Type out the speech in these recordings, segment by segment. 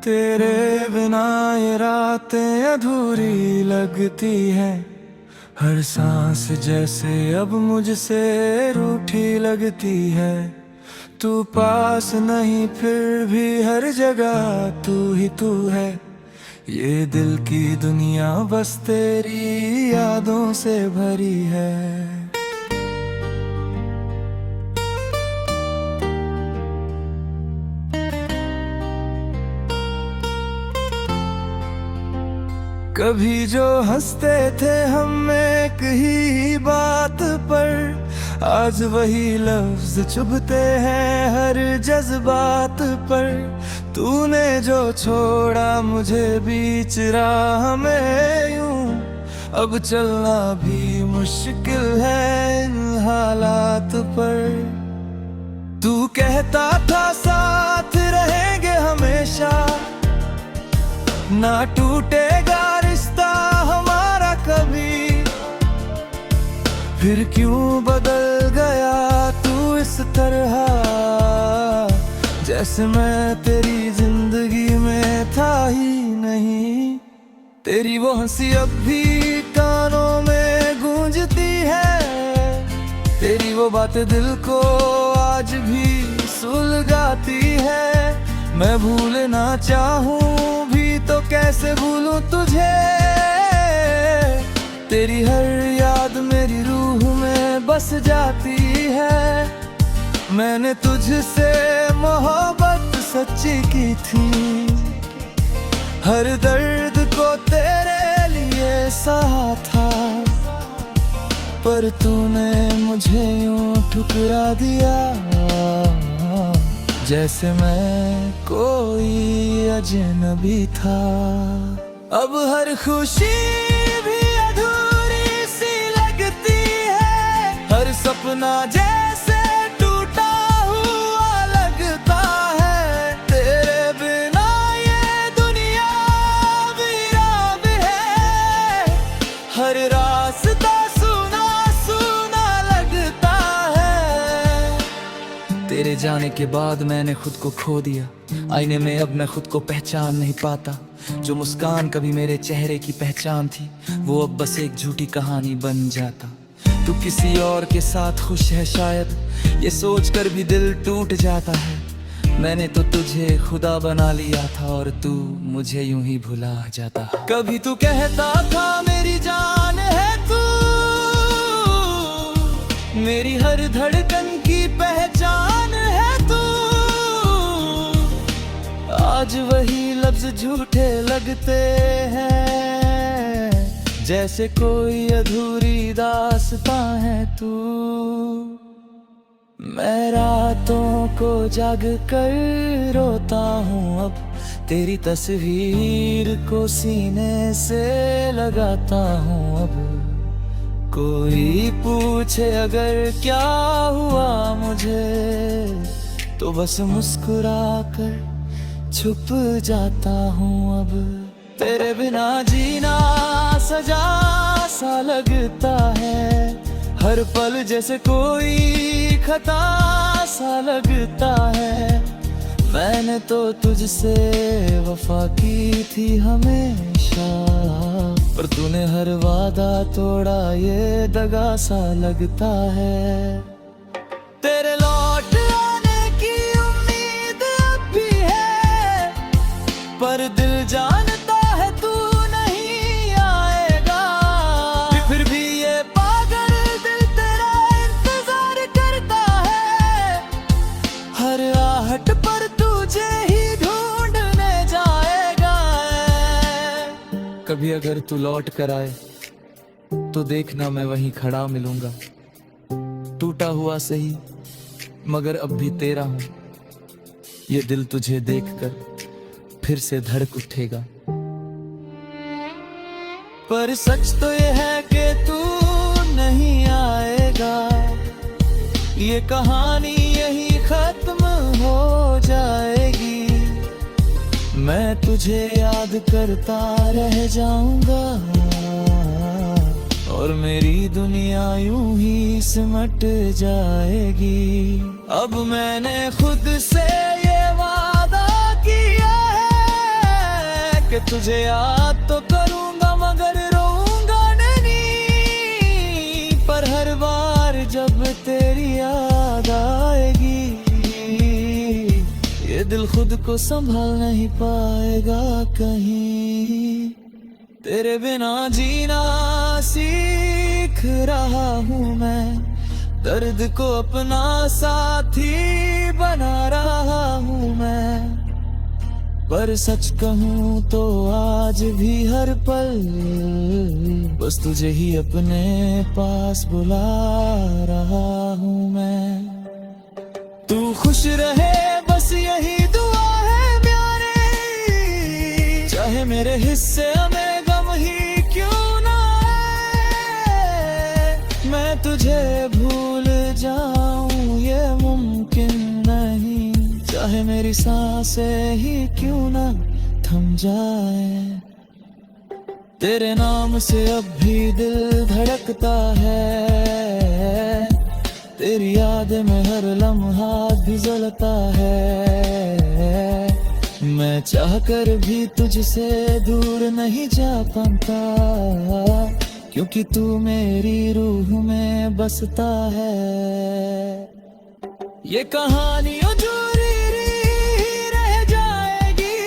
तेरे बिना ये रातें अधूरी लगती है। हर सांस जैसे अब मुझसे रूठी लगती है। तू पास नहीं फिर भी हर जगह तू ही तू है। ये दिल की दुनिया बस तेरी यादों से भरी है। कभी जो हंसते थे हम एक ही बात पर, आज वही लफ्ज चुभते हैं हर जज्बात पर। तूने जो छोड़ा मुझे बीच राह में यूं, अब चलना भी मुश्किल है इन हालात पर। तू कहता था साथ रहेंगे हमेशा, ना टूटेगा रिश्ता हमारा कभी। फिर क्यों बदल गया तू इस तरह, जैसे मैं तेरी जिंदगी में था ही नहीं। तेरी वो हंसी अब भी कानों में गूंजती है, तेरी वो बातें दिल को आज भी सुलगाती है। मैं भूलना चाहूं भी तो कैसे भूलूं तुझे, तेरी हर याद मेरी रूह में बस जाती है। मैंने तुझसे मोहब्बत सच्ची की थी, हर दर्द को तेरे लिए सहा था। पर तूने मुझे यूं ठुकरा दिया, जैसे मैं कोई अजनबी था। अब हर खुशी भी अधूरी सी लगती है, हर सपना जैसे टूटा हुआ लगता है। तेरे बिना ये दुनिया वीरान है, हर रास्ता सुना सुना लगता है। तेरे जाने के बाद मैंने खुद को खो दिया, आईने में अब मैं खुद को पहचान नहीं पाता। जो मुस्कान कभी मेरे चेहरे की पहचान थी, वो अब बस एक झूठी कहानी बन जाता। तू किसी और के साथ खुश है शायद, ये सोचकर भी दिल टूट जाता है। मैंने तो तुझे खुदा बना लिया था और तू मुझे यूं ही भुला जाता। कभी तू कहता था मेरी जान है तू, मेरी हर धड़कन की पहचान है तू। आज वही लफ्ज झूठे लगते हैं, जैसे कोई अधूरी दास्तां है तू। मैं रातों को जाग कर रोता हूँ अब, तेरी तस्वीर को सीने से लगाता हूँ अब। कोई पूछे अगर क्या हुआ मुझे, तो बस मुस्कुरा कर छुप जाता हूँ अब। तेरे बिना जीना सजा सा लगता है, हर पल जैसे कोई खता सा लगता है। मैंने तो तुझसे वफा की थी हमेशा, पर तूने हर वादा तोड़ा ये दगा सा लगता है। तेरे लौट आने की उम्मीद अब भी है, पर दिल जानता है तू नहीं आएगा। फिर भी ये पागल दिल तेरा इंतजार करता है, हर आहट पर तुझे ही ढूंढने जाएगा। कभी अगर तू लौट कर आए तो देखना मैं वहीं खड़ा मिलूंगा, टूटा हुआ सही मगर अब भी तेरा हूं। ये दिल तुझे देखकर फिर से धड़क उठेगा। पर सच तो ये है कि तू नहीं आएगा, ये कहानी यही खत्म हो जाएगी। मैं तुझे याद करता रह जाऊंगा, और मेरी दुनिया यूं ही सिमट जाएगी। अब मैंने खुद से ये वादा किया है, के तुझे याद तो करूंगा मगर रोऊंगा नहीं। पर हर बार जब तेरी याद आएगी ये दिल खुद को संभाल नहीं पाएगा कहीं। तेरे बिना जीना सीख रहा हूँ मैं, दर्द को अपना साथी बना रहा हूँ मैं। पर सच कहूँ तो आज भी हर पल बस तुझे ही अपने पास बुला रहा हूँ मैं। तू खुश रहे बस यही दुआ है प्यारे, चाहे मेरे हिस्से में गम ही क्यों ना आए। मैं तुझे भूल जाऊं ये मुमकिन नहीं, चाहे मेरी सांसें ही क्यों ना थम जाए। तेरे नाम से अब भी दिल धड़कता है, तेरी याद में हर लम्हा भी जलता है। मैं चाहकर भी तुझसे दूर नहीं जा पाता, क्योंकि तू मेरी रूह में बसता है। ये कहानी अधूरी रह जाएगी,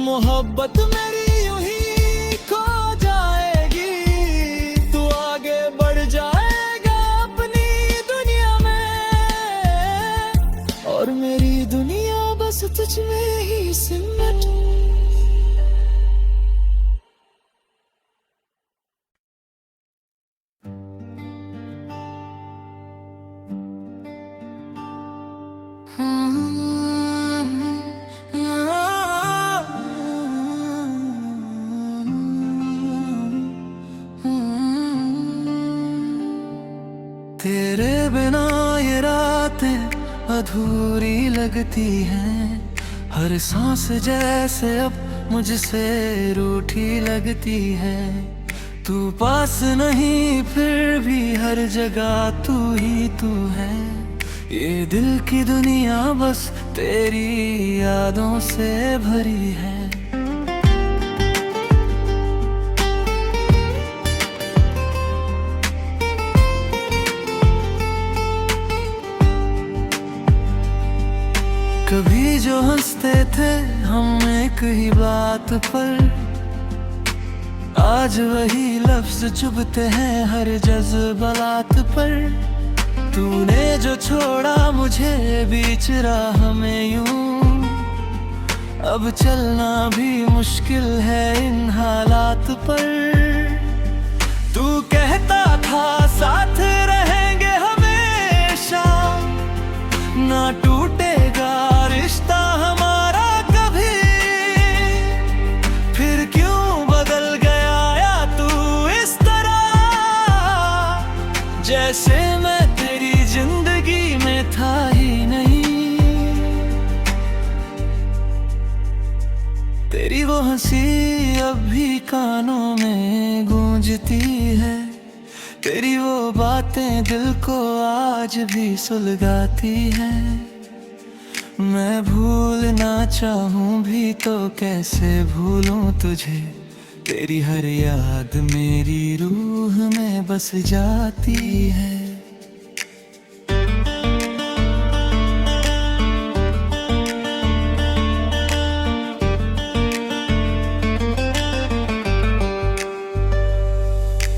मोहब्बत मेरी यूं ही खो जाएगी। तू आगे बढ़ जाएगा अपनी दुनिया में, और मेरी दुनिया बस तुझ में ही सिमट। तेरे बिना ये रातें अधूरी लगती हैं, हर सांस जैसे अब मुझसे रूठी लगती है। तू पास नहीं फिर भी हर जगह तू ही तू है। ये दिल की दुनिया बस तेरी यादों से भरी है। कभी जो हंसते थे हम एक ही बात पर, आज वही लफ्ज चुभते हैं हर जज्बात पर। तूने जो छोड़ा मुझे बीच राह में यूं, अब चलना भी मुश्किल है इन हालात पर। तू कहता था साथ रहेंगे हमेशा, ना टूटेगा रिश्ता हमारा कभी। फिर क्यों बदल गया या तू इस तरह, जैसे मैं तेरी जिंदगी में था ही नहीं। तेरी वो हंसी अब भी कानों में गूंजती है, तेरी वो बातें दिल को आज भी सुलगाती हैं। मैं भूलना चाहूं भी तो कैसे भूलूं तुझे, तेरी हर याद मेरी रूह में बस जाती है।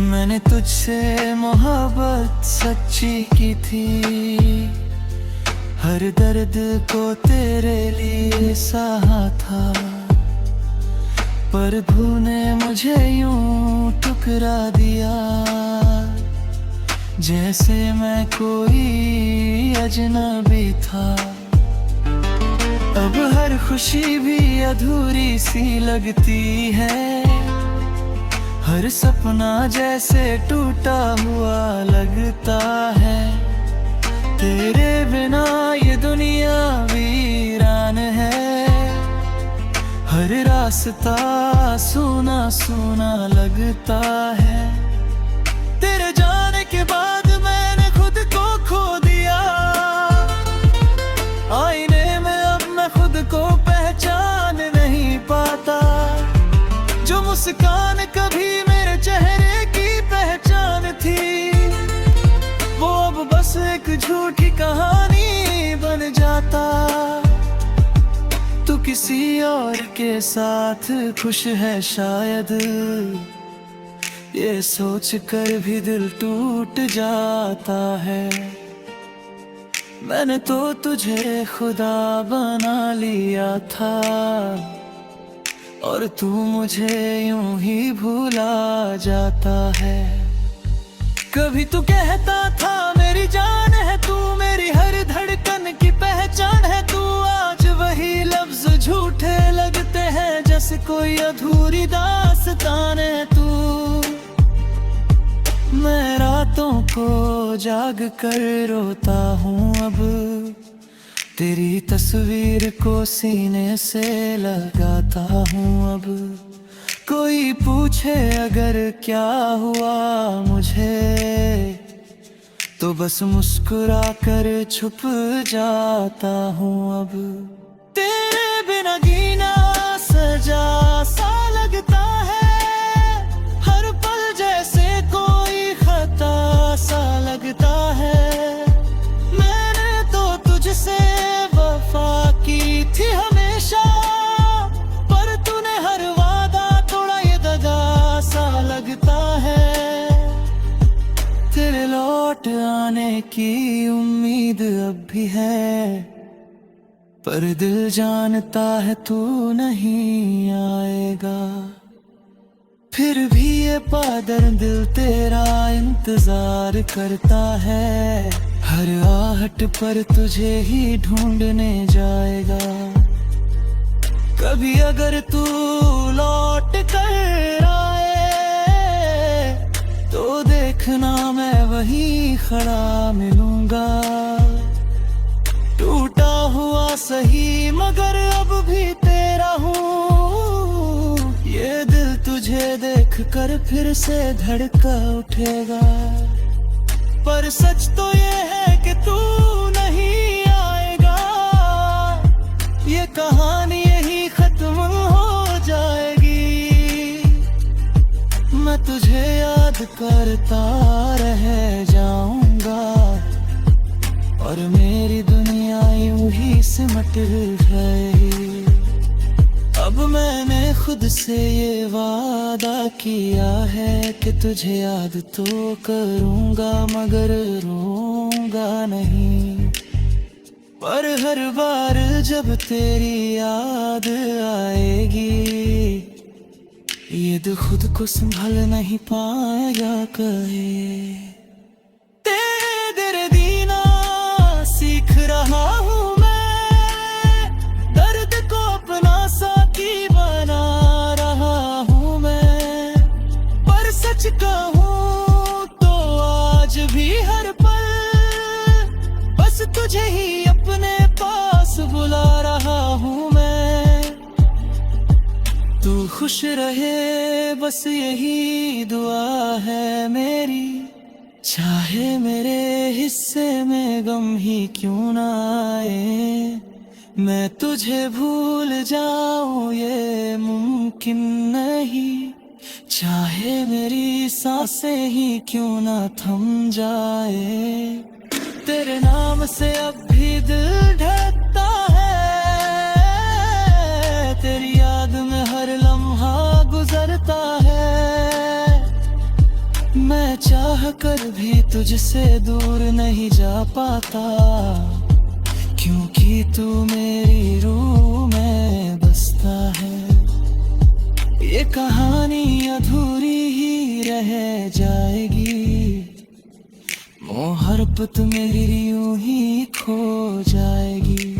मैंने तुझसे मोहब्बत सच्ची की थी, हर दर्द को तेरे लिए सहा था। पर तूने मुझे यूं ठुकरा दिया, जैसे मैं कोई अजनबी था। अब हर खुशी भी अधूरी सी लगती है, हर सपना जैसे टूटा हुआ लगता है। तेरे बिना ये दुनिया वीरान है, हर रास्ता सूना सूना लगता है। तेरे जाने के बाद मैंने खुद को खो दिया, आईने में अब मैं खुद को पहचान नहीं पाता। मुस्कान कभी मेरे चेहरे की पहचान थी, वो अब बस एक झूठी कहानी बन जाता। तू किसी और के साथ खुश है शायद, ये सोच कर भी दिल टूट जाता है। मैंने तो तुझे खुदा बना लिया था, और तू मुझे यूं ही भूला जाता है। कभी तू कहता था मेरी जान है तू, मेरी हर धड़कन की पहचान है तू। आज वही लफ्ज झूठे लगते हैं, जैसे कोई अधूरी दास्तान है तू। मैं रातों को जाग कर रोता हूँ अब, तेरी तस्वीर को सीने से लगाता हूँ अब। कोई पूछे अगर क्या हुआ मुझे, तो बस मुस्कुरा कर छुप जाता हूँ अब। तेरे बिना जीना सजा सा लगता है, हर पल जैसे कोई खता सा लगता है। मैंने तो तुझसे वफा की थी हमेशा, पर तूने हर वादा तोड़ा, ये दगा सा लगता है। तेरे लौट आने की उम्मीद अब भी है, पर दिल जानता है तू नहीं आएगा। फिर भी ये पादर दिल तेरा इंतजार करता है, हर आहट पर तुझे ही ढूंढने जाएगा। कभी अगर तू लौट कर आए, तो देखना मैं वहीं खड़ा मिलूंगा। टूटा हुआ सही मगर अब भी तेरा हूँ, ये दिल तुझे देख कर फिर से धड़का उठेगा। पर सच तो ये है कि तू नहीं आएगा, ये कहानी यही खत्म हो जाएगी। मैं तुझे याद करता रह जाऊंगा, और मेरी दुनिया यूं ही सिमट जाएगी। अब मैंने खुद से ये वादा किया है कि तुझे याद तो करूंगा मगर रोऊंगा नहीं। पर हर बार जब तेरी याद आएगी, ये दिल खुद को संभाल नहीं पाएगा कहे। तेरे दीना सीख रहा हूँ मैं, दर्द को अपना साथी बना रहा हूँ मैं। पर सच कहूँ तो आज भी हर पल बस तुझे ही अपने पास बुला रहा हूँ मैं। तू खुश रहे बस यही दुआ है मेरी, चाहे मेरे हिस्से में गम ही क्यों ना आए। मैं तुझे भूल जाऊं ये मुमकिन नहीं, चाहे मेरी सांसें ही क्यों ना थम जाए। तेरे नाम से अब भी दिल धड़कता है, तेरी याद में हर लम्हा गुजरता है। मैं चाह कर भी तुझसे दूर नहीं जा पाता, क्योंकि तू मेरी रूह में बसता है। ये कहानी अधूरी ही रह जाएगी, मोहब्बत मेरी यूं ही खो जाएगी।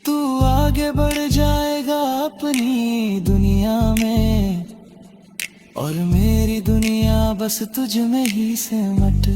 तू आगे बढ़ जाएगा अपनी दुनिया में, और मेरी दुनिया बस तुझ में ही सिमट